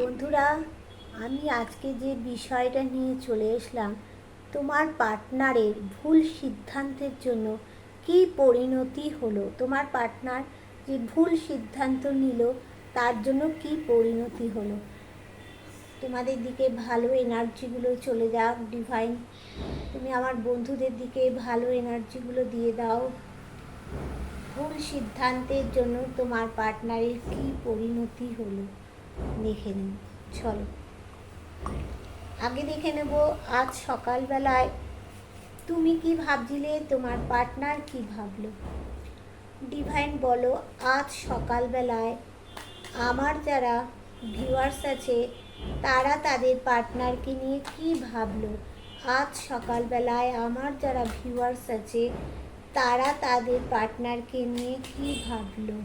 বন্ধুরা, আমি আজকে যে বিষয়টা নিয়ে চলে এসলাম, তোমার পার্টনারের ভুল সিদ্ধান্তের জন্য কি পরিণতি হলো। তোমার পার্টনার যে ভুল সিদ্ধান্ত নিল তার জন্য কি পরিণতি হলো। তোমাদের দিকে ভালো এনার্জিগুলো চলে যাক ডিভাইন। তুমি আমার বন্ধুদের দিকে ভালো এনার্জিগুলো দিয়ে দাও। ভুল সিদ্ধান্তের জন্য তোমার পার্টনারের কি পরিণতি হলো দেখে নিন। চলো আগে দেখে নেব আজ সকালবেলায় তুমি কি ভাবছিলে, তোমার পার্টনার কি ভাবলো। ডিভাইন বলো, আজ সকালবেলায় আমার যারা ভিউয়ার্স আছে তারা তাদের পার্টনারকে নিয়ে কি ভাবলো। আজ সকালবেলায় আমার যারা ভিউয়ার্স আছে তারা তাদের পার্টনারকে নিয়ে কি ভাবলো।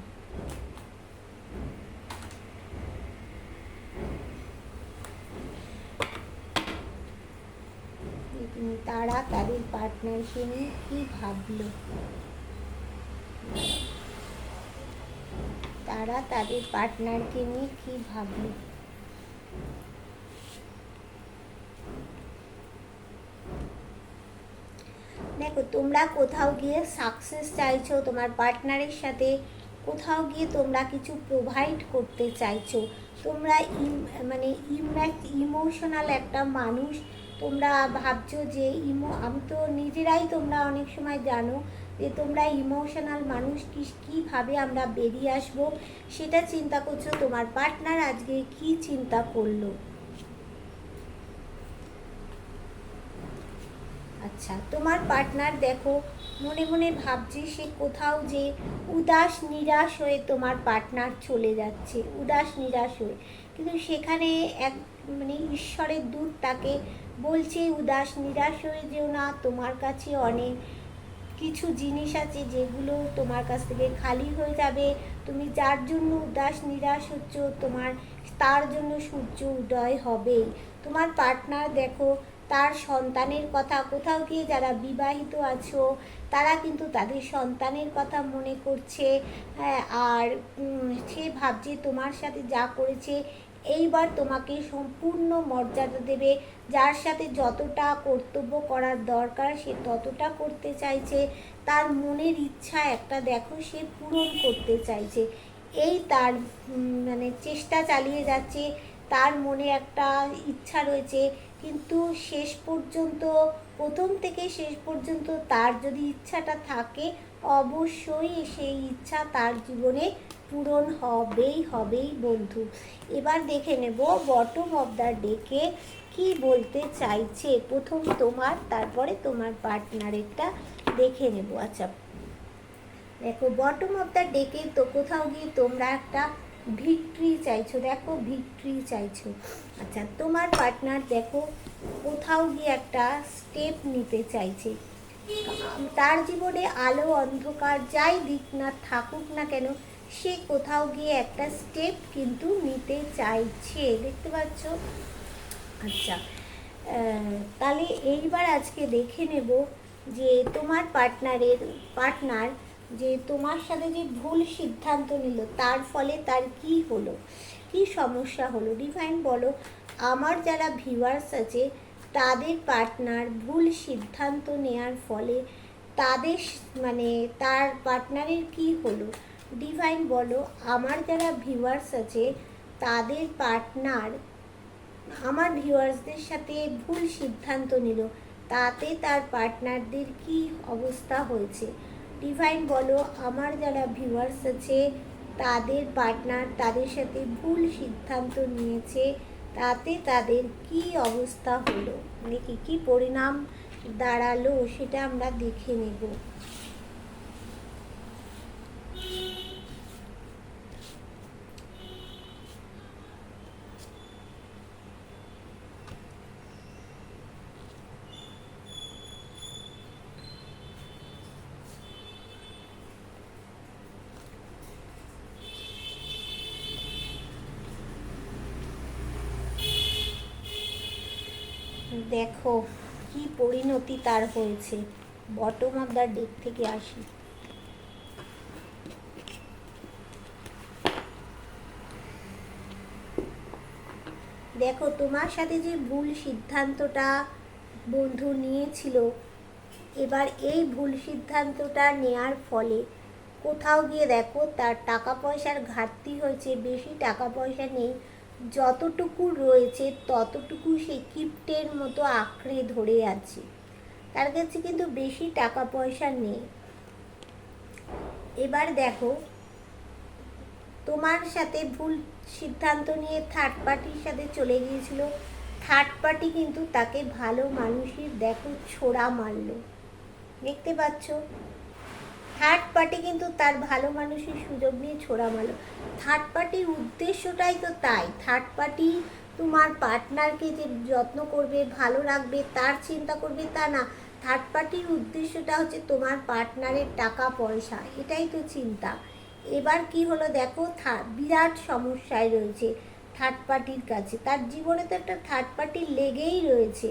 তারা তাদের পার্টনারকে নিয়ে কি ভাবলো। তারা তাদের পার্টনারকে নিয়ে কি ভাবলো। দেখো, তোমরা কোথাও গিয়ে সাকসেস চাইছো, তোমার পার্টনারের সাথে কোথাও গিয়ে তোমরা কিছু প্রোভাইড করতে চাইছো। তোমরা মানে ইমোশনাল একটা মানুষ। তোমরা ভাবছো যে আমি তো নিজেরাই, তোমরা অনেক সময় জানো যে তোমরা ইমোশনাল মানুষ। কীভাবে আমরা বেরিয়ে আসবো সেটা চিন্তা করছো। তোমার পার্টনার আজকে কি চিন্তা করলো। আচ্ছা, তোমার পার্টনার দেখো মনে মনে ভাবছে, সে কোথাও যে উদাস নিরাশ হয়ে তোমার পার্টনার চলে যাচ্ছে, উদাস নিরাশ হয়ে। কিন্তু সেখানে এক মানে ঈশ্বরের দূত তাকে বলছে, উদাস নিরাশ হয়ে যেও না, তোমার কাছে অনেক কিছু জিনিস আছে যেগুলো তোমার কাছ থেকে খালি হয়ে যাবে। তুমি যার জন্য উদাস নিরাশ হচ্ছ, তোমার তার জন্য সূর্য উদয় হবেই। তোমার পার্টনার দেখো তার সন্তানের কথা, কোথাও গিয়ে যারা বিবাহিত আছো তারা কিন্তু তাদের সন্তানের কথা মনে করছে। হ্যাঁ, আর সে ভাবছে তোমার সাথে যা করেছে এইবার তোমাকে সম্পূর্ণ মর্যাদা দেবে। যার সাথে যতটা কর্তব্য করার দরকার সে ততটা করতে চাইছে। তার মনের ইচ্ছা একটা দেখো সে পূরণ করতে চাইছে। এই তার মানে চেষ্টা চালিয়ে যাচ্ছে। তার মনে একটা ইচ্ছা রয়েছে, কিন্তু শেষ পর্যন্ত, প্রথম থেকে শেষ পর্যন্ত তার যদি ইচ্ছাটা থাকে অবশ্যই সেই ইচ্ছা তার জীবনে পূরণ হবেই বন্ধু। এবার দেখে নেব বটম অফ দ্য ডেকে কি বলতে চাইছে। প্রথম তোমার, তারপরে তোমার পার্টনারেরটা দেখে নেব। আচ্ছা দেখো, বটম অফ দ্য ডেকে তো কোথাও গিয়ে তোমরা একটা ভিক্টরি চাইছো। দেখো ভিক্টরি চাইছো। আচ্ছা, তোমার পার্টনার দেখো কোথাও গিয়ে একটা স্টেপ নিতে চাইছে। তার জীবনে আলো অন্ধকার যাই দিক না থাকুক না কেন, সে কোথাও গিয়ে একটা স্টেপ কিন্তু নিতে চাইছে, দেখতে পাচ্ছ। আচ্ছা, তাহলে এইবার আজকে দেখে নেব যে তোমার পার্টনার যে তোমার সাথে যে ভুল সিদ্ধান্ত নিল তার ফলে তার কি হলো, কি সমস্যা হলো। ডিভাইন বলো, আমার যারা ভিউয়ার্স আছে তাদের পার্টনার ভুল সিদ্ধান্ত নেওয়ার ফলে তাদের মানে তার পার্টনারের কি হলো। ডিভাইন বলো, আমার যারা ভিউয়ার্স আছে তাদের পার্টনার আমার ভিউয়ার্সদের সাথে ভুল সিদ্ধান্ত নিল, তাতে তার পার্টনারদের কি অবস্থা হয়েছে। ডিভাইন বলো, আমার যারা ভিউয়ার্স আছে তাদের পার্টনার তাদের সাথে ভুল সিদ্ধান্ত নিয়েছে, তাতে তাদের কি অবস্থা হলো, মানে কী পরিণাম দাঁড়ালো সেটা আমরা দেখে নেব। দেখো কি পরিণতি তার হয়েছে। বটম অফ দ্য ডেক থেকে আসি। দেখো তোমার সাথে যে ভুল সিদ্ধান্তটা বন্ধু নিয়েছিল, এবার এই ভুল সিদ্ধান্তটা নেয়ার ফলে কোথাও গিয়ে দেখো তার টাকা পয়সার ঘাটতি হয়েছে, বেশি টাকা পয়সা নেই, যতটুকু রয়েছে ততটুকু সে কিপ্টের মতো আঁকড়ে ধরে আছে, তার কাছে কিন্তু বেশি টাকা পয়সা নেই। এবার দেখো তোমার সাথে ভুল সিদ্ধান্ত নিয়ে থার্ড পার্টির সাথে চলে গিয়েছিল, থার্ড পার্টি কিন্তু তাকে ভালো মানুষের দেখো ছোড়া মারলো, দেখতে পাচ্ছ? থার্ড পার্টি কিন্তু তার ভালো মানুষের সুযোগ নিয়ে ছোড়া মারলো। থার্ড পার্টির উদ্দেশ্যটাই তো তাই, থার্ড পার্টি তোমার পার্টনারকে যে যত্ন করবে, ভালো রাখবে, তার চিন্তা করবে তা না। থার্ড পার্টির উদ্দেশ্যটা হচ্ছে তোমার পার্টনারের টাকা পয়সা, এটাই তো চিন্তা। এবার কি হলো দেখো, বিরাট সমস্যায় রয়েছে থার্ড পার্টির কাছে, তার জীবনে তো একটা থার্ড পার্টি লেগেই রয়েছে,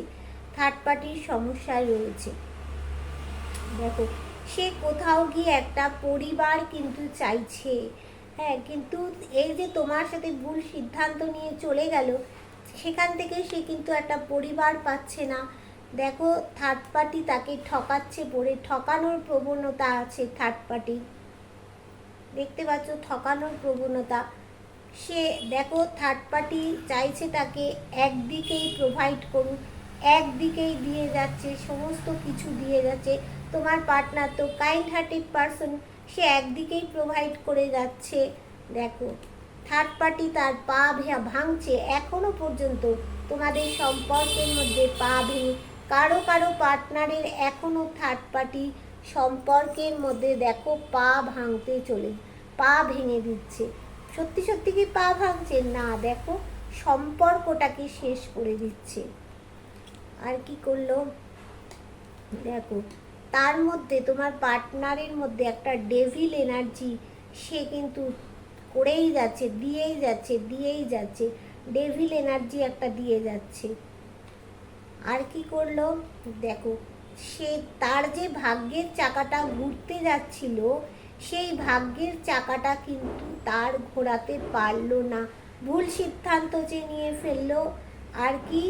থার্ড পার্টির সমস্যায় রয়েছে। দেখো সে কোথাও গিয়ে একটা পরিবার কিন্তু চাইছে, হ্যাঁ, কিন্তু এই যে তোমার সাথে ভুল সিদ্ধান্ত নিয়ে চলে গেল, সেখান থেকে সে কিন্তু একটা পরিবার পাচ্ছে না। দেখো থার্ড পার্টি তাকে ঠকাচ্ছে, পড়ে ঠকানোর প্রবণতা আছে থার্ড পার্টি, দেখতে পাচ্ছ ঠকানোর প্রবণতা। সে দেখো থার্ড পার্টি চাইছে তাকে একদিকেই প্রোভাইড করুক, একদিকেই দিয়ে যাচ্ছে, সমস্ত কিছু দিয়ে যাচ্ছে। তোমার পার্টনার তো কাইন্ড হার্টেড পারসন, সে একদিকেই প্রোভাইড করে যাচ্ছে। দেখো থার্ড পার্টি তার পা ভাঙছে, এখনো পর্যন্ত তোমাদের সম্পর্কের মধ্যে পা ভেঙে, কারো কারো পার্টনারের এখনো থার্ড পার্টি সম্পর্কের মধ্যে দেখো পা ভাঙতে চলে, পা ভেঙে দিচ্ছে। সত্যি সত্যি কি পা ভাঙছে না, দেখো সম্পর্কটাকে শেষ করে দিচ্ছে। আর কি করলো দেখো, তার মধ্যে তোমার পার্টনারের মধ্যে একটা ডেভিল এনার্জি সে কিন্তু করেই যাচ্ছে, দিয়েই যাচ্ছে, দিয়েই যাচ্ছে, ডেভিল এনার্জি একটা দিয়ে যাচ্ছে। আর কি করলো দেখো, সে তার যে ভাগ্যের চাকাটা ঘুরতে যাচ্ছিল, সেই ভাগ্যের চাকাটা কিন্তু তার ঘোরাতে পারলো না, ভুল সিদ্ধান্ত যে নিয়ে ফেললো। আর কি,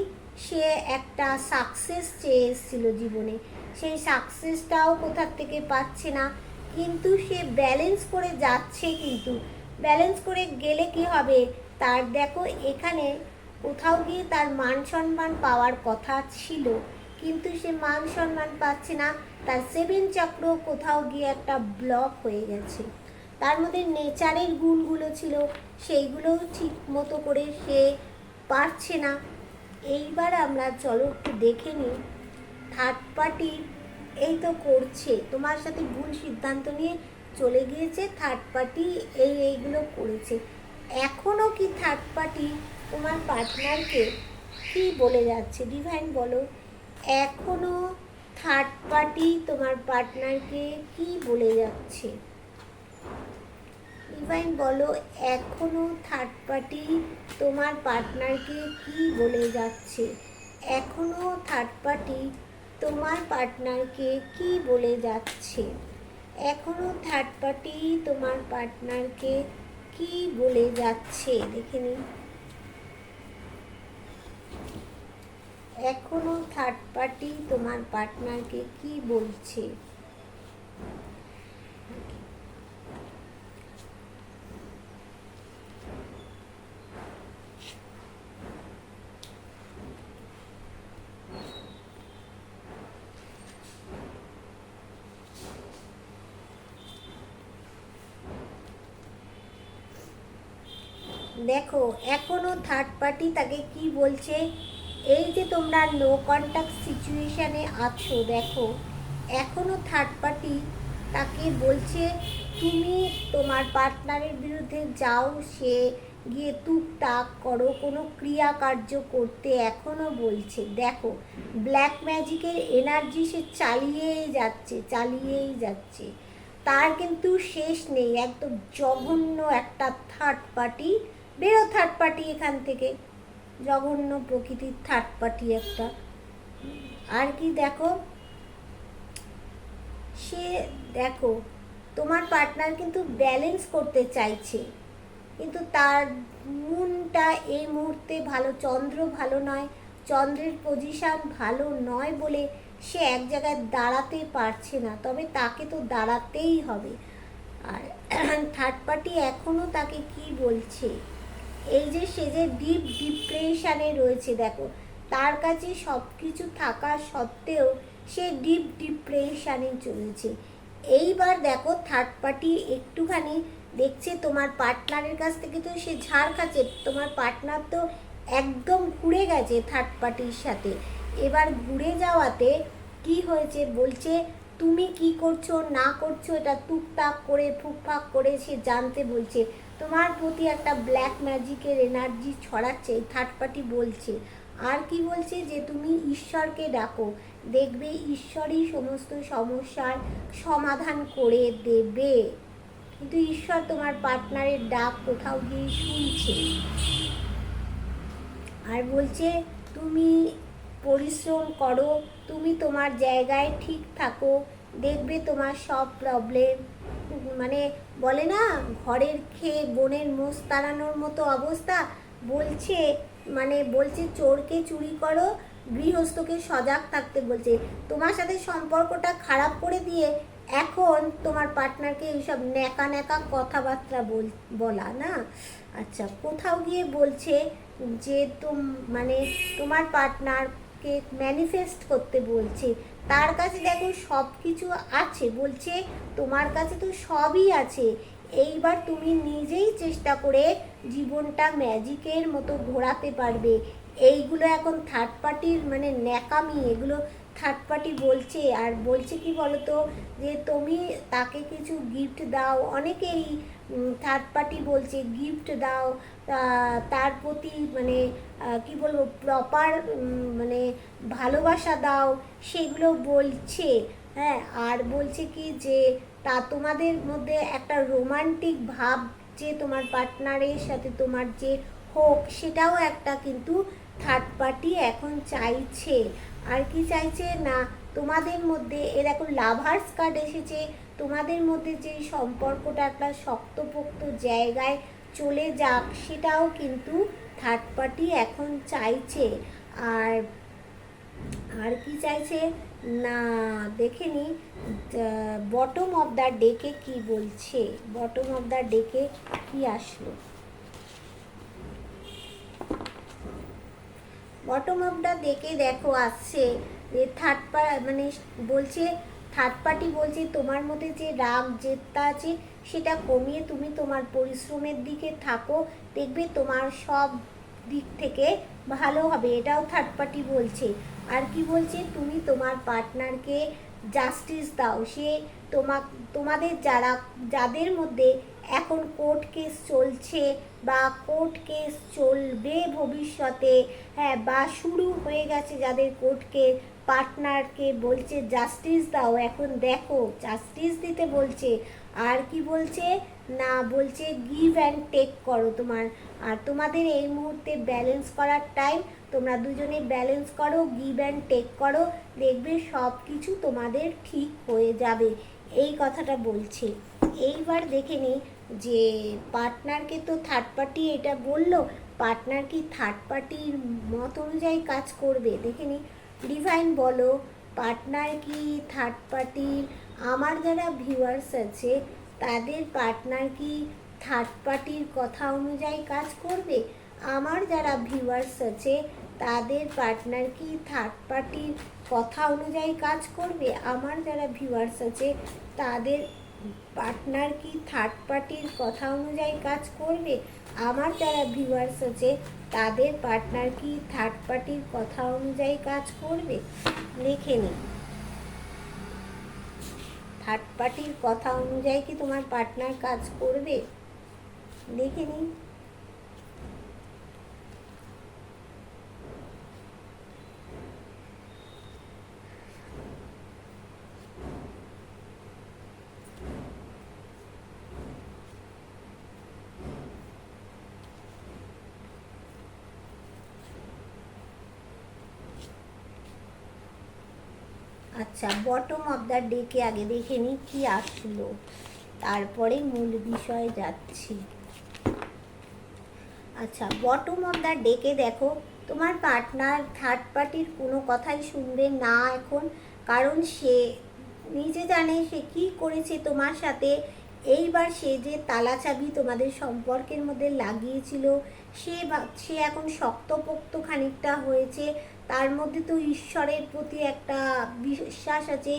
সে একটা সাকসেস চেয়ে এসেছিল জীবনে, সেই সাকসেসটাও কোথার থেকে পাচ্ছে না, কিন্তু সে ব্যালেন্স করে যাচ্ছে, কিন্তু ব্যালেন্স করে গেলে কি হবে, তার দেখো এখানে কোথাও গিয়ে তার মান সম্মান পাওয়ার কথা ছিল, কিন্তু সে মান সম্মান পাচ্ছে না, তার সেভেন চক্র কোথাও গিয়ে একটা ব্লক হয়ে গেছে। তার মধ্যে নেচারের গুণগুলো ছিল, সেইগুলোও ঠিক মতো করে সে পারছে না। এইবার আমরা চলো একটু দেখে নিই থার্ড পার্টি এই তো করছে, তোমার সাথে ভুল সিদ্ধান্ত নিয়ে চলে গিয়েছে থার্ড পার্টি, এইগুলো করেছে। এখনও কি থার্ড পার্টি তোমার পার্টনারকে কি বলে যাচ্ছে, ডিভাইন বলো, এখনও থার্ড পার্টি তোমার পার্টনারকে কি বলে যাচ্ছে? ডিভাইন বলো, এখনও থার্ড পার্টি তোমার পার্টনারকে কি বলে যাচ্ছে? এখনও থার্ড পার্টি তোমার পার্টনারকে কি বলে যাচ্ছে? এখনও থার্ড পার্টি তোমার পার্টনারকে কি বলে যাচ্ছে, দেখে নিন। এখনো থার্ড পার্টি তোমার পার্টনারকে কি বলছে? দেখো এখনো থার্ড পার্টি তাকে কি বলছে, এই যে তোমরা নো কন্ট্যাক্ট সিচুয়েশানে আছো, দেখো এখনো থার্ড পার্টি তাকে বলছে তুমি তোমার পার্টনারের বিরুদ্ধে যাও, সে গিয়ে টুকটাক করো, কোনো ক্রিয়াকার্য করতে এখনও বলছে। দেখো ব্ল্যাক ম্যাজিকের এনার্জি সে চালিয়েই যাচ্ছে, চালিয়েই যাচ্ছে, তার কিন্তু শেষ নেই, একদম জঘন্য একটা থার্ড পার্টি। বেরো থার্ড পার্টি এখান থেকে, জঘন্য প্রকৃতির থার্ড পার্টি একটা। আর কি দেখো, সে দেখো তোমার পার্টনার কিন্তু ব্যালেন্স করতে চাইছে, কিন্তু তার মুনটা এই মুহূর্তে ভালো, চন্দ্র ভালো নয়, চন্দ্রের পজিশান ভালো নয় বলে সে এক জায়গায় দাঁড়াতে পারছে না, তবে তাকে তো দাঁড়াতেই হবে। আর থার্ড পার্টি এখনও তাকে কি বলছে, এই যে সে যে ডিপ ডিপ্রেশানে রয়েছে, দেখো তার কাছে সব কিছু থাকা সত্ত্বেও সে ডিপ ডিপ্রেশানে চলেছে। এইবার দেখো থার্ড পার্টি একটুখানি দেখছে তোমার পার্টনারের কাছ থেকে তো সে ঝাড় খাচ্ছে, তোমার পার্টনার তো একদম ঘুরে গেছে থার্ড পার্টির সাথে। এবার ঘুরে যাওয়াতে কি হয়েছে বলছে, তুমি কি করছো না করছো এটা টুকটাক করে ফুকফাক করে সে জানতে বলছে, তোমার প্রতি একটা ব্ল্যাক ম্যাজিকের এনার্জি ছড়াচ্ছে থার্ড পার্টি বলছে। আর কি বলছে যে তুমি ঈশ্বরকে ডাকো, দেখবে ঈশ্বরই সমস্ত সমস্যার সমাধান করে দেবে। কিন্তু ঈশ্বর তোমার পার্টনারের ডাক কোথাও গিয়ে শুনছে। আর বলছে তুমি পরিশ্রম করো, তুমি তোমার জায়গায় ঠিক থাকো, দেখবে তোমার সব প্রবলেম, মানে বলে না ঘরের খেয়ে বনের মোষ তাড়ানোর মতো অবস্থা, বলছে মানে বলছে চোরকে চুরি করো, গৃহস্থকে সজাগ থাকতে বলছে। তোমার সাথে সম্পর্কটা খারাপ করে দিয়ে এখন তোমার পার্টনারকে এইসব ন্যাকা ন্যাকা কথাবার্তা বলা না। আচ্ছা, কোথাও গিয়ে বলছে যে মানে তোমার পার্টনারকে ম্যানিফেস্ট করতে বলছে, তার কাছে দেখো সব কিছু আছে, বলছে তোমার কাছে তো সবই আছে, এইবার তুমি নিজেই চেষ্টা করে জীবনটা ম্যাজিকের মতো ঘোরাতে পারবে। এইগুলো এখন থার্ড পার্টির মানে ন্যাকামি, এগুলো থার্ড পার্টি বলছে। আর বলছে কি বলতো, যে তুমি তাকে কিছু গিফট দাও, অনেকেই থার্ড পার্টি বলছে গিফট দাও, তার প্রতি মানে কি বলবো প্রপার মানে ভালোবাসা দাও, সেগুলো বলছে। হ্যাঁ, আর বলছে কি যে তা তোমাদের মধ্যে একটা রোমান্টিক ভাব যে তোমার পার্টনারের সাথে তোমার যে হোক, সেটাও একটা কিন্তু থার্ড পার্টি এখন চাইছে। আর কি চাইছে না, তোমাদের মধ্যে এরকম লাভার্স কার্ড এসেছে, তোমাদের মধ্যে যে সম্পর্কটা একটা শক্তপোক্ত জায়গায় চলে যাক, সেটাও কিন্তু থার্ড পার্টি এখন চাইছে। আর আর কি চাইছে না দেখে নি বটম অফ দ্য ডেকে কি বলছে, বটম অফ দ্য ডেকে কি আসলো। বটম অফ দ্য ডেকে দেখো আসছে যে মানে বলছে থার্ড পার্টি বলছে তোমার মধ্যে যে রাগ জেদটা আছে সেটা কমিয়ে তুমি তোমার পরিশ্রমের দিকে থাকো, দেখবে তোমার সব দিক থেকে ভালো হবে, এটাও থার্ড পার্টি বলছে। আর কি বলছে, তুমি তোমার পার্টনারকে জাস্টিস দাও, সে তোমাদের যাদের মধ্যে এখন কোর্ট কেস চলছে বা কোর্ট কেস চলবে ভবিষ্যতে, হ্যাঁ, বা শুরু হয়ে গেছে যাদের কোর্ট কেস, পার্টনারকে বলছে জাস্টিস দাও, এখন দেখো জাস্টিস দিতে বলছে। আর কি বলছে না, বলছে গিভ অ্যান্ড টেক করো আর তোমাদের এই মুহূর্তে ব্যালেন্স করার টাইম, তোমরা দুজনে ব্যালেন্স করো, গিভ অ্যান্ড টেক করো, দেখবে সব কিছু তোমাদের ঠিক হয়ে যাবে, এই কথাটা বলছে। এইবার দেখে নিই যে পার্টনারকে তো থার্ড পার্টি এটা বললো, পার্টনার কি থার্ড পার্টির মত অনুযায়ী কাজ করবে, দেখে নিই। ডিভাইন বলো, পার্টনার কি থার্ড পার্টির, আমার যারা ভিউয়ার্স আছে তাদের পার্টনার কি থার্ড পার্টির কথা অনুযায়ী কাজ করবে, আমার যারা ভিউয়ার্স আছে তাদের পার্টনার কি থার্ড পার্টির কথা অনুযায়ী কাজ করবে, আমার যারা ভিউয়ার্স আছে তাদের পার্টনার কি থার্ড পার্টির কথা অনুযায়ী কাজ করবে, আমার যারা ভিউয়ার্স আছে তাদের পার্টনার কি থার্ড পার্টির কথা অনুযায়ী কাজ করবে। দেখে নিই থার্ড পার্টির কথা অনুযায়ী কি তোমার পার্টনার কাজ করবে, দেখে নিই। আচ্ছা, বটম অফ দ্য ডেকে আগে দেখে নিই কি আসলো, তারপরে মূল বিষয়ে যাচ্ছি। আচ্ছা, বটম অফ দ্য ডেকে দেখো তোমার পার্টনার থার্ড পার্টির কোনো কথাই শুনবে না এখন, কারণ সে নিজে জানে সে কি করেছে তোমার সাথে। এইবার সে যে তালা চাবি তোমাদের সম্পর্কের মধ্যে লাগিয়েছিল, সে এখন শক্তপোক্ত খানিকটা হয়েছে। তার মধ্যে তো ঈশ্বরের প্রতি একটা বিশ্বাস আছে,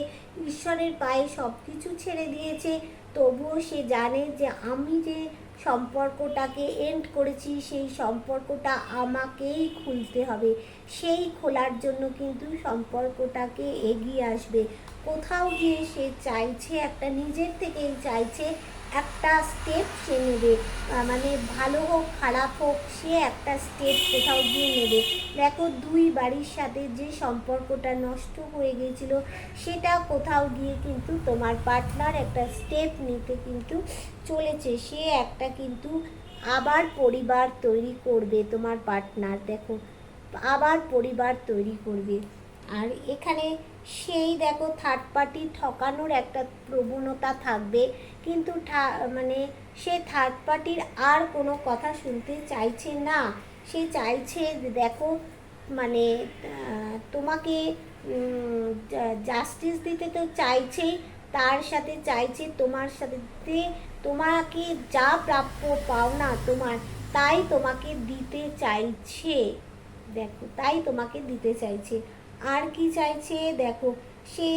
ঈশ্বরের পায়ে সব কিছু ছেড়ে দিয়েছে। তবুও সে জানে যে আমি যে সম্পর্কটাকে এন্ড করেছি সেই সম্পর্কটা আমাকেই খুলতে হবে। সেই খোলার জন্য কিন্তু সম্পর্কটাকে এগিয়ে আসবে। কোথাও গিয়ে সে চাইছে একটা, নিজের থেকেই চাইছে একটা স্টেপ সে নেবে, মানে ভালো হোক খারাপ হোক সে একটা স্টেপ কোথাও গিয়ে নেবে। দেখো দুই বাড়ির সাথে যে সম্পর্কটা নষ্ট হয়ে গিয়েছিল সেটা কোথাও গিয়ে কিন্তু তোমার পার্টনার একটা স্টেপ নিতে কিন্তু চলেছে। সে একটা কিন্তু আবার পরিবার তৈরি করবে তোমার পার্টনার, দেখো আবার পরিবার তৈরি করবে। আর এখানে সেই দেখো থার্ড পার্টি ঠকানোর একটা প্রবণতা থাকবে, কিন্তু মানে সে থার্ড পার্টির আর কোনো কথা শুনতে চাইছে না। সে চাইছে দেখো মানে তোমাকে জাস্টিস দিতে তো চাইছেই, তার সাথে চাইছে তোমার সাথে তোমাকে যা প্রাপ্য পাওনা তোমার তাই তোমাকে দিতে চাইছে। দেখো তাই তোমাকে দিতে চাইছে। আর কি চাইছে দেখো, সে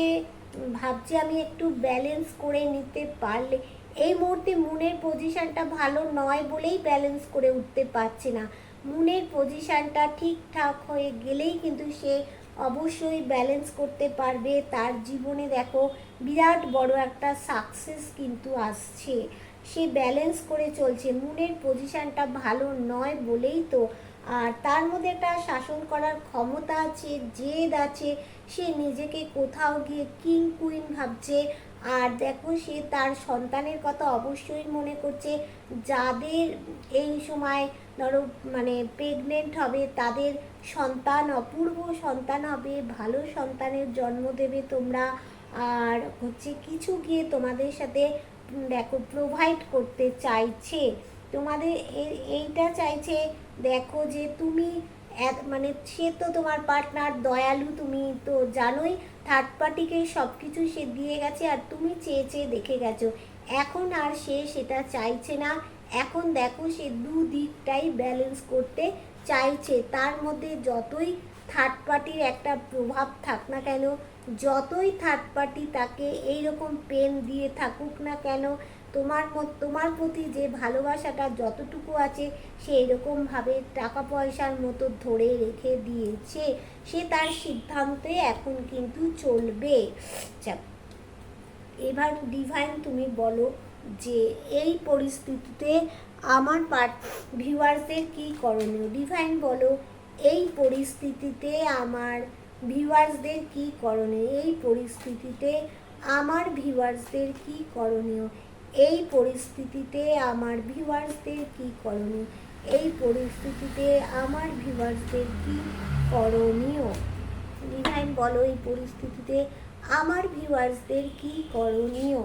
ভাবছে আমি একটু ব্যালেন্স করে নিতে পারলে। এই মুহূর্তে মুনের পজিশানটা ভালো নয় বলেই ব্যালেন্স করে উঠতে পারছে না। মুনের পজিশানটা ঠিকঠাক হয়ে গেলেই কিন্তু সে অবশ্যই ব্যালেন্স করতে পারবে। তার জীবনে দেখো বিরাট বড় একটা সাকসেস কিন্তু আসছে। সে ব্যালেন্স করে চলছে, মুনের পজিশানটা ভালো নয় বলেই তো। আর তার মধ্যে একটা শাসন করার ক্ষমতা আছে, জেদ আছে, সে নিজেকে কোথাও গিয়ে কিং কুইন ভাবছে। আর দেখো সে তার সন্তানের কথা অবশ্যই মনে করছে, যাদের এই সময় ধরো মানে প্রেগনেন্ট হবে তাদের সন্তান অপূর্ব সন্তান হবে, ভালো সন্তানের জন্ম দেবে তোমরা। আর হচ্ছে কিছু গিয়ে তোমাদের সাথে দেখো প্রোভাইড করতে চাইছে, তোমাদের এইটা চাইছে। দেখো যে তুমি মানে সে তো তোমার পার্টনার দয়ালু, তুমি তো জানোই থার্ড পার্টিকে সব কিছু সে দিয়ে গেছে আর তুমি চেয়ে চেয়ে দেখে গেছো। এখন আর সে সেটা চাইছে না, এখন দেখো সে দুদিকটাই ব্যালেন্স করতে চাইছে। তার মধ্যে যতই থার্ড পার্টির একটা প্রভাব থাক না কেন, যতই থার্ড পার্টি তাকে এইরকম পেন দিয়ে থাকুক না কেন, তোমার প্রতি যে ভালোবাসাটা যতটুকু আছে সে এরকমভাবে টাকা পয়সার মতো ধরে রেখে দিয়েছে। সে তার সিদ্ধান্তে এখন কিন্তু চলবে। এবার ডিভাইন তুমি বলো যে এই পরিস্থিতিতে আমার ভিউয়ার্সদের কী করণীয়। ডিভাইন বলো এই পরিস্থিতিতে আমার ভিউয়ার্সদের কী করণীয়, এই পরিস্থিতিতে আমার ভিউয়ার্সদের কী করণীয়, এই পরিস্থিতিতে আমার ভিউয়ার্সদের কী করণীয়, এই পরিস্থিতিতে আমার ভিউয়ার্সদের কী করণীয়। ডিভাইন বলো এই পরিস্থিতিতে আমার ভিউয়ার্সদের কী করণীয়।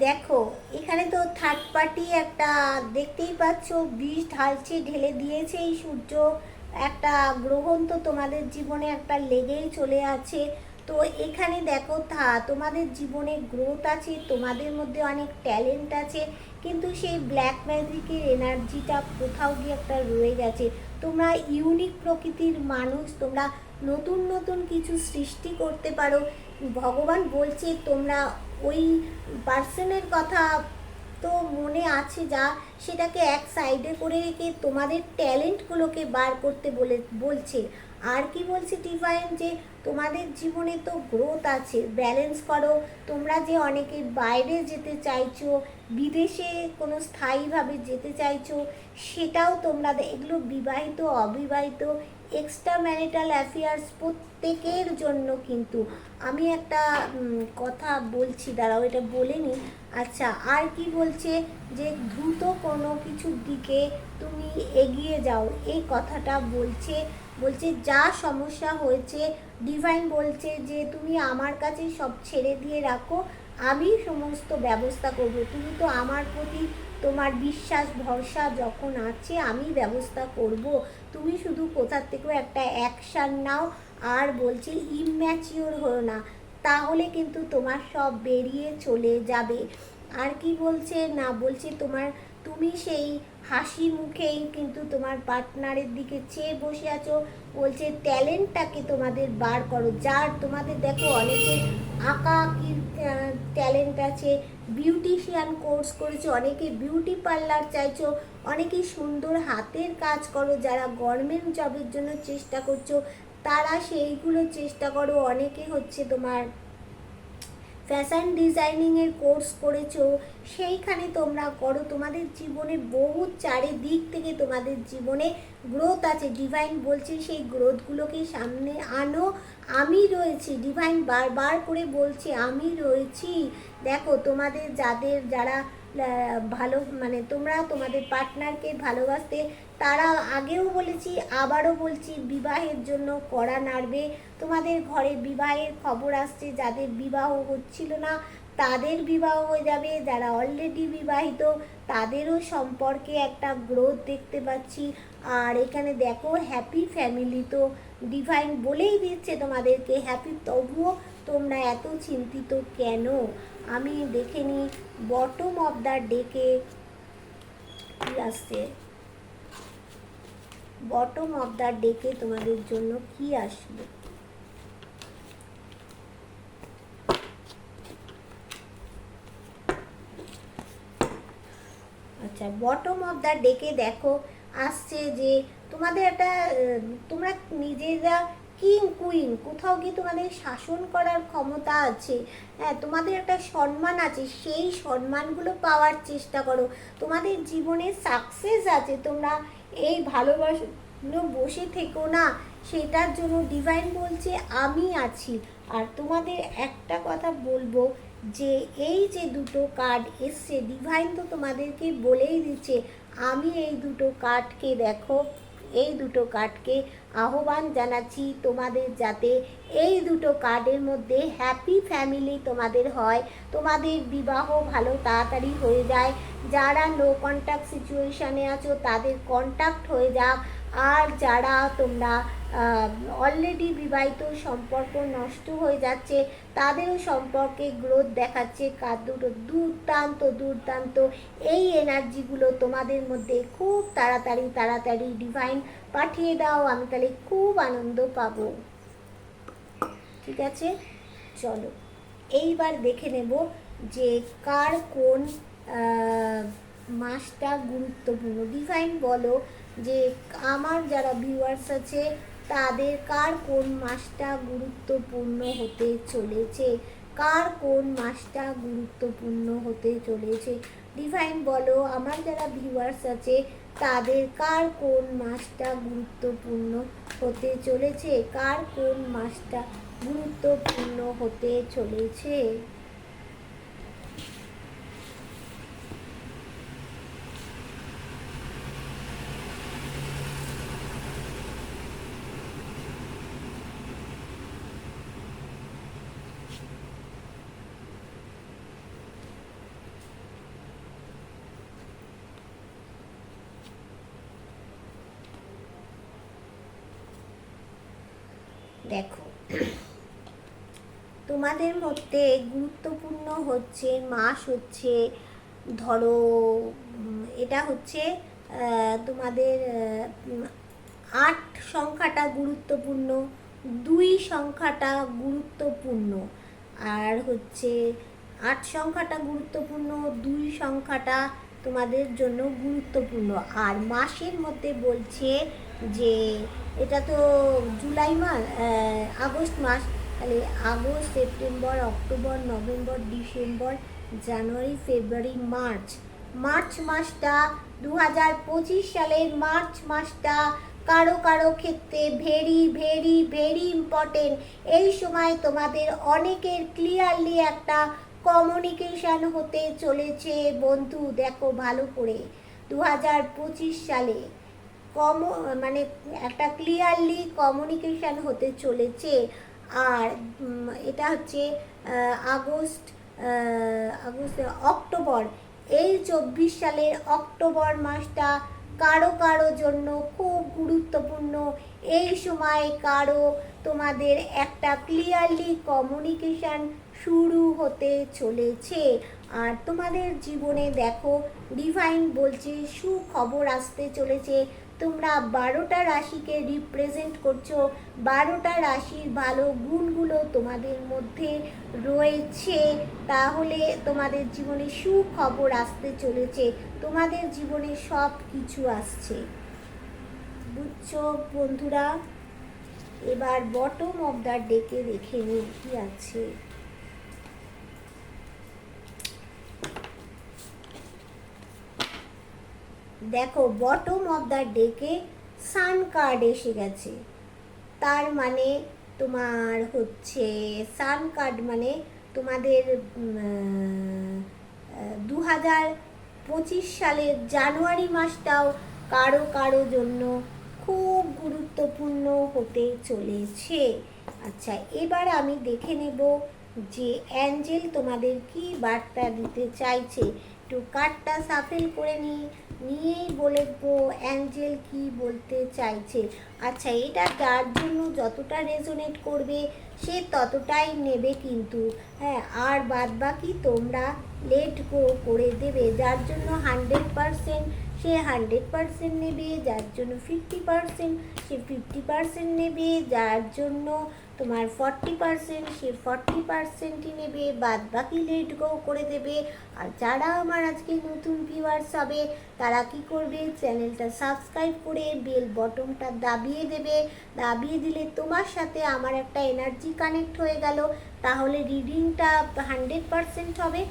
দেখো এখানে তো থার্ড পার্টি একটা দেখতেই পাচ্ছ বিষ ঢালছে, ঢেলে দিয়েছে এই সূর্য। একটা গ্রহণ তো তোমাদের জীবনে একটা লেগেই চলে আছে। তো এখানে দেখো তোমাদের জীবনে গ্রোথ আছে, তোমাদের মধ্যে অনেক ট্যালেন্ট আছে, কিন্তু সেই ব্ল্যাক ম্যাজিকের এনার্জিটা কোথাও গিয়ে একটা রয়ে গেছে। তোমরা ইউনিক প্রকৃতির মানুষ, তোমরা নতুন নতুন কিছু সৃষ্টি করতে পারো। ভগবান বলছে তোমরা ওই পার্সনের কথা তো মনে আছে যা, সেটাকে এক সাইডে করে রেখে তোমাদের ট্যালেন্টগুলোকে বার করতে বলছে। আর কি বলছে ডিভাইন, যে তোমাদের জীবনে তো গ্রোথ আছে, ব্যালেন্স করো। তোমরা যে অনেকে বাইরে যেতে চাইছো, বিদেশে কোনো স্থায়ীভাবে যেতে চাইছো, সেটাও তোমরা এগুলো বিবাহিত অবিবাহিত এক্সট্রা ম্যারিটাল অ্যাফেয়ার্স প্রত্যেকের জন্য কিন্তু। আমি একটা কথা বলছি, দাঁড়াও এটা বলে নিই। আচ্ছা, আর কি বলছে যে দ্রুত কোনো কিছুর দিকে তুমি এগিয়ে যাও, এই কথাটা বলছে। বলছে যা সমস্যা হয়েছে ডিভাইন বলছে যে তুমি আমার কাছে সব ছেড়ে দিয়ে রাখো, আমি সমস্ত ব্যবস্থা করব। তুমি তো আমার প্রতি তোমার বিশ্বাস ভরসা যখন আছে, আমি ব্যবস্থা করব। তুমি শুধু কোথার থেকেও একটা অ্যাকশান নাও। আর বলছে ইম্যাচিওর হও না, তাহলে কিন্তু তোমার সব বেরিয়ে চলে যাবে। আর কি বলছে না, বলছে তুমি সেই হাসি মুখেই কিন্তু তোমার পার্টনারের দিকে চেয়ে বসে আছো। বলছে ট্যালেন্টটাকে তোমাদের বার করো, যার তোমাদের দেখো অনেকে আঁকা আঁকির ট্যালেন্ট আছে, বিউটিশিয়ান কোর্স করেছো, অনেকে বিউটি পার্লার চাইছো, অনেকেই সুন্দর হাতের কাজ করো, যারা গভর্নমেন্ট জবের জন্য চেষ্টা করছো তারা সেইগুলো চেষ্টা করো, অনেকে হচ্ছে তোমার ফ্যাশন ডিজাইনিংয়ের কোর্স করেছো, সেইখানে তোমরা করো। তোমাদের জীবনে বহু চারিদিক থেকে তোমাদের জীবনে গ্রোথ আছে। ডিভাইন বলছে সেই গ্রোথগুলোকে সামনে আনো, আমি রয়েছি। ডিভাইন বারবার করে বলছে আমি রয়েছি। দেখো তোমাদের যারা ভালো মানে তোমরা তোমাদের পার্টনারকে ভালোবাসতে, তারা আগেও বলেছি আবারও বলছি বিবাহের জন্য কড়া নাড়বে। তোমাদের ঘরে বিবাহের খবর আসছে, যাদের বিবাহ হচ্ছিল না তাদের বিবাহ হয়ে যাবে, যারা অলরেডি বিবাহিত তাদেরও সম্পর্কে একটা গ্রোথ দেখতে পাচ্ছি। আর এখানে দেখো হ্যাপি ফ্যামিলি, তো ডিভাইন বলেই দিচ্ছে তোমাদেরকে হ্যাপি। তবুও তোমরা এত চিন্তিত কেন? আমি দেখে নিই বটম অফ দ্য ডেকে কি আসছে। বটম অফ দ্য ডেকে তোমাদের জন্য কি আসবে। আচ্ছা, বটম অফ দ্য ডেকে দেখো আসছে যে তোমাদের একটা তোমরা নিজেরা কিং কুইন, কোথাও গিয়ে তোমাদের শাসন করার ক্ষমতা আছে। হ্যাঁ, তোমাদের একটা সম্মান আছে, সেই সম্মানগুলো পাওয়ার চেষ্টা করো। তোমাদের জীবনে সাকসেস আছে, তোমরা এই ভালোবাসা বসে থেকো না, সেটার জন্য ডিভাইন বলছে আমি আছি। আর তোমাদের একটা কথা বলবো যে এই যে দুটো কার্ড এসছে, ডিভাইন তো তোমাদেরকে বলেই দিচ্ছে আমি এই দুটো কার্ডকে দেখো, এই দুটো কার্ডকে আহ্বান জানাচ্ছি তোমাদের যাতে এই দুটো কার্ডের মধ্যে হ্যাপি ফ্যামিলি তোমাদের হয়, তোমাদের বিবাহ ভালো তাড়াতাড়ি হয়ে যায়। যারা নো কন্ট্যাক্ট সিচুয়েশানে আছো তাদের কন্ট্যাক্ট হয়ে যাক। আর যারা তোমরা অলরেডি বিবাহিত, সম্পর্ক নষ্ট হয়ে যাচ্ছে, তাদেরও সম্পর্কে গ্রোথ দেখাচ্ছে। কার দুটো দুর্দান্ত দুর্দান্ত এই এনার্জিগুলো তোমাদের মধ্যে খুব তাড়াতাড়ি ডিভাইন পাঠিয়ে দাও, আমি তাহলে খুব আনন্দ পাবো। ঠিক আছে, চলো এইবার দেখে নেব যে কার কোন মাসটা গুরুত্বপূর্ণ। ডিভাইন বলো যে আমার যারা ভিউয়ার্স আছে তাদের কার কোন মাসটা গুরুত্বপূর্ণ হতে চলেছে, কার কোন মাসটা গুরুত্বপূর্ণ হতে চলেছে। ডিভাইন বলো আমার যারা ভিউয়ার্স আছে তাদের কার কোন মাসটা গুরুত্বপূর্ণ হতে চলেছে, কার কোন মাসটা গুরুত্বপূর্ণ হতে চলেছে। দেখো তোমাদের মধ্যে গুরুত্বপূর্ণ হচ্ছে মাস হচ্ছে, ধরো এটা হচ্ছে তোমাদের 8 সংখ্যাটা গুরুত্বপূর্ণ, 2 সংখ্যাটা গুরুত্বপূর্ণ, আর হচ্ছে 8 সংখ্যাটা গুরুত্বপূর্ণ, 2 সংখ্যাটা তোমাদের জন্য গুরুত্বপূর্ণ। আর মাসের মধ্যে বলছে যে এটা তো জুলাই মাস, আগস্ট মাস, তাহলে August September October November December January February March, March মাসটা 2025 সালের মার্চ মাসটা কারো কারো ক্ষেত্রে ভেরি ভেরি ভেরি ইম্পর্টেন্ট। এই সময় তোমাদের অনেকের ক্লিয়ারলি একটা কমিউনিকেশান হতে চলেছে বন্ধু। দেখো ভালো করে 2025 সালে মানে একটা ক্লিয়ারলি কমিউনিকেশান হতে চলেছে। আর এটা হচ্ছে আগস্ট অক্টোবর, এই 24 সালের অক্টোবর মাসটা কারো কারো জন্য খুব গুরুত্বপূর্ণ। এই সময় কারো তোমাদের একটা ক্লিয়ারলি কমিউনিকেশান শুরু হতে চলেছে। আর তোমাদের জীবনে দেখো ডিভাইন বলছে সুখবর আসতে চলেছে। তোমরা 12টা রাশিকে রিপ্রেজেন্ট করছো, 12টা রাশির ভালো গুণগুলো তোমাদের মধ্যে রয়েছে। তাহলে তোমাদের জীবনে সুখবর আসতে চলেছে, তোমাদের জীবনে সব কিছু আসছে, বুঝছো বন্ধুরা? এবার বটম অফ দ্য ডেকে দেখে নিই কি আছে। দেখো বটম অফ দ্য ডেকে সান কার্ড এসে গেছে। তার মানে তোমার হচ্ছে সান কার্ড মানে তোমাদের 2025 সালের জানুয়ারি মাসটাও কারো কারো জন্য খুব গুরুত্বপূর্ণ হতে চলেছে। আচ্ছা, এবার আমি দেখে নেব যে অ্যাঞ্জেল তোমাদের কি বার্তা দিতে চাইছে। একটু কার্ডটা সাফেল করে নিয়েই বলবো অ্যাঞ্জেল কি বলতে চাইছে। আচ্ছা, এটা যার জন্য যতটা রেজোনেট করবে সে ততটাই নেবে কিন্তু, হ্যাঁ, আর বাদ বাকি তোমরা লেট গো করে দেবে। যার জন্য 100% সে 100% নেবে, যার জন্য 50% সে 50% নেবে, যার জন্য তোমার 40% সে 40%ই নেবে, বাদ বাকি লেট গো করে দেবে। আর যারা আমার আজকে নতুন ভিউয়ার্স হবে তারা কি করবে, চ্যানেলটা সাবস্ক্রাইব করে বেল বটনটা দাবিয়ে দেবে। দাবিয়ে দিলে তোমার সাথে আমার একটা এনার্জি কানেক্ট হয়ে গেল, তাহলে রিডিংটা 100% হবে।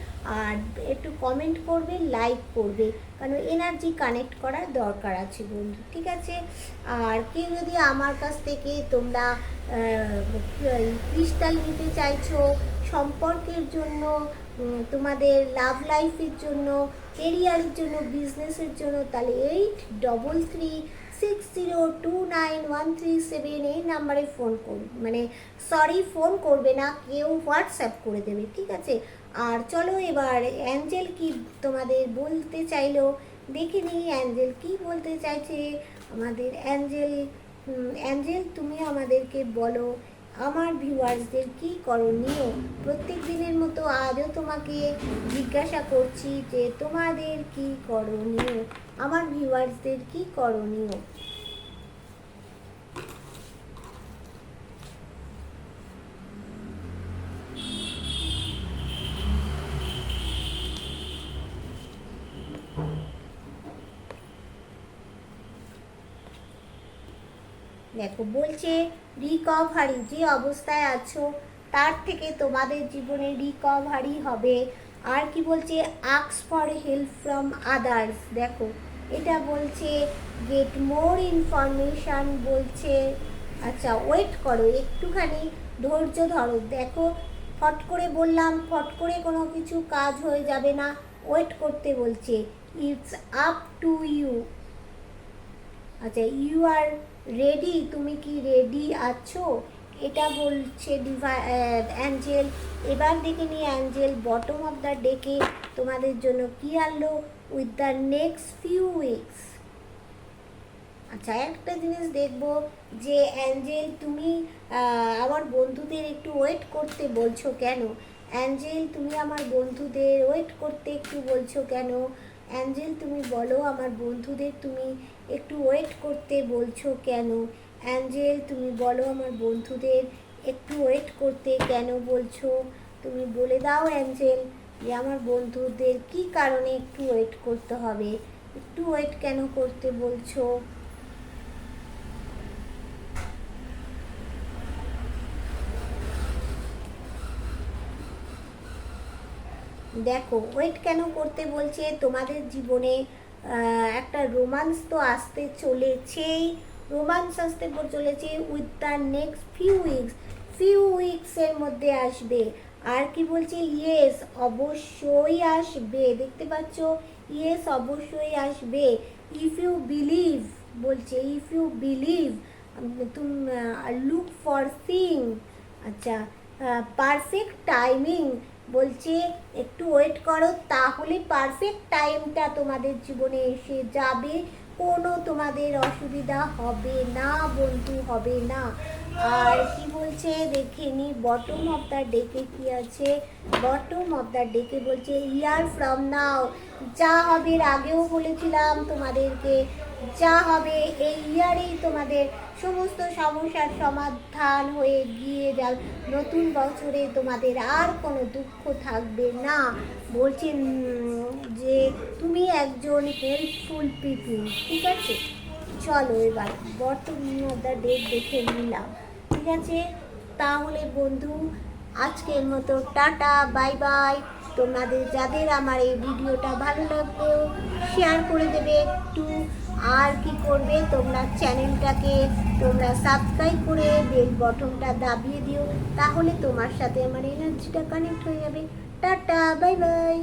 আর একটু কমেন্ট করবে, লাইক করবে, কারণ এনার্জি কানেক্ট করার দরকার আছে বন্ধু, ঠিক আছে? আর কেউ যদি আমার কাছ থেকে তোমরা ক্রিস্টাল নিতে চাইছো সম্পর্কের জন্য, তোমাদের লাভ লাইফের জন্য, কেরিয়ারের জন্য, বিজনেসের জন্য, তাহলে 8336029137 এই নাম্বারে ফোন করবে, মানে ফোন করবে না, কেউ হোয়াটসঅ্যাপ করে দেবে, ঠিক আছে? আর চলো এবার অ্যাঞ্জেল কি তোমাদের বলতে চাইলো দেখে নিই অ্যাঞ্জেল কি বলতে চাইছে। আমাদের অ্যাঞ্জেল তুমি আমাদেরকে বলো আমার ভিউয়ার্সদের কি করণীয়। প্রত্যেক দিনের মতো আজও তোমাকে জিজ্ঞাসা করছি যে তোমাদের কি করণীয়, আমার ভিউয়ার্সদের কি করণীয়। দেখো বলছে রিকভারি, যে অবস্থায় আছো তার থেকে তোমাদের জীবনে রিকভারি হবে। আর কি বলছে, ask for help from others. দেখো এটা বলছে গেট মোর ইনফরমেশান বলছে। আচ্ছা ওয়েট করো, একটুখানি ধৈর্য ধরো। দেখো ফট করে বললাম, ফট করে কোনো কিছু কাজ হয়ে যাবে না, ওয়েট করতে বলছে। It's up to you. আচ্ছা, ইউ আর রেডি, তুমি কি রেডি আছো, এটা বলছে অ্যাঞ্জেল। এবার দেখে নি অ্যাঞ্জেল বটম অফ দ্য ডেকে তোমাদের জন্য কি আনলো with the next few weeks. আচ্ছা একটা জিনিস দেখবো যে অ্যাঞ্জেল তুমি আমার বন্ধুদের একটু ওয়েট করতে বলছো কেন। অ্যাঞ্জেল তুমি আমার বন্ধুদের ওয়েট করতে একটু বলছো কেন। অ্যাঞ্জেল তুমি বলো আমার বন্ধুদের তুমি একটু ওয়েট করতে বলছো কেন। অ্যাঞ্জেল তুমি বলো আমার বন্ধুদের একটু ওয়েট করতে কেন বলছো। তুমি বলে দাও অ্যাঞ্জেল যে আমার বন্ধুদের কি কারণে একটু ওয়েট করতে হবে, একটু ওয়েট কেন করতে বলছো। দেখো ওয়েট কেন করতে বলছে, তোমাদের জীবনে একটা রোমান্স তো আসতে চলেছেই, রোমান্স আসতে চলেছে উইথ দ্য নেক্সট ফিউ উইকসের মধ্যে আসবে। আর কি বলছে, ইয়েস অবশ্যই আসবে, দেখতে পাচ্ছ, ইয়েস অবশ্যই আসবে। ইফ ইউ বিলিভ বলছে, ইফ ইউ বিলিভ তুমি লুক ফর সিং, আচ্ছা পারফেক্ট টাইমিং বলছে একটু ওয়েট করো, তাহলে পারফেক্ট টাইমটা তোমাদের জীবনে এসে যাবে, কোনো তোমাদের অসুবিধা হবে না বন্ধু, হবে না। আর কি বলছে দেখে নি বটম অফ দ্য ডেকে কি আছে, বটম অফ দ্য ডেকে বলছে ইয়ার ফ্রম নাও, যা হবে, আগেও বলেছিলাম তোমাদেরকে, যা হবে এই ইয়ারেই তোমাদের সমস্ত সমস্যার সমাধান হয়ে গিয়ে যাও, নতুন বছরে তোমাদের আর কোনো দুঃখ থাকবে না। বলছেন যে তুমি একজন হেল্পফুল পিপল, ঠিক আছে। চলো এবার বটম অফ দ্য ডেট দেখে নিলাম, ঠিক আছে। তাহলে বন্ধু আজকের মতো টাটা, বাই বাই। তোমাদের যাদের আমার এই ভিডিওটা ভালো লাগলেও শেয়ার করে দেবে একটু, আর কি করবে তোমরা চ্যানেলটাকে তোমরা সাবস্ক্রাইব করে বেল বটনটা দাবিয়ে দিও, তাহলে তোমার সাথে আমার এনার্জিটা কানেক্ট হয়ে যাবে। Tata, bye bye.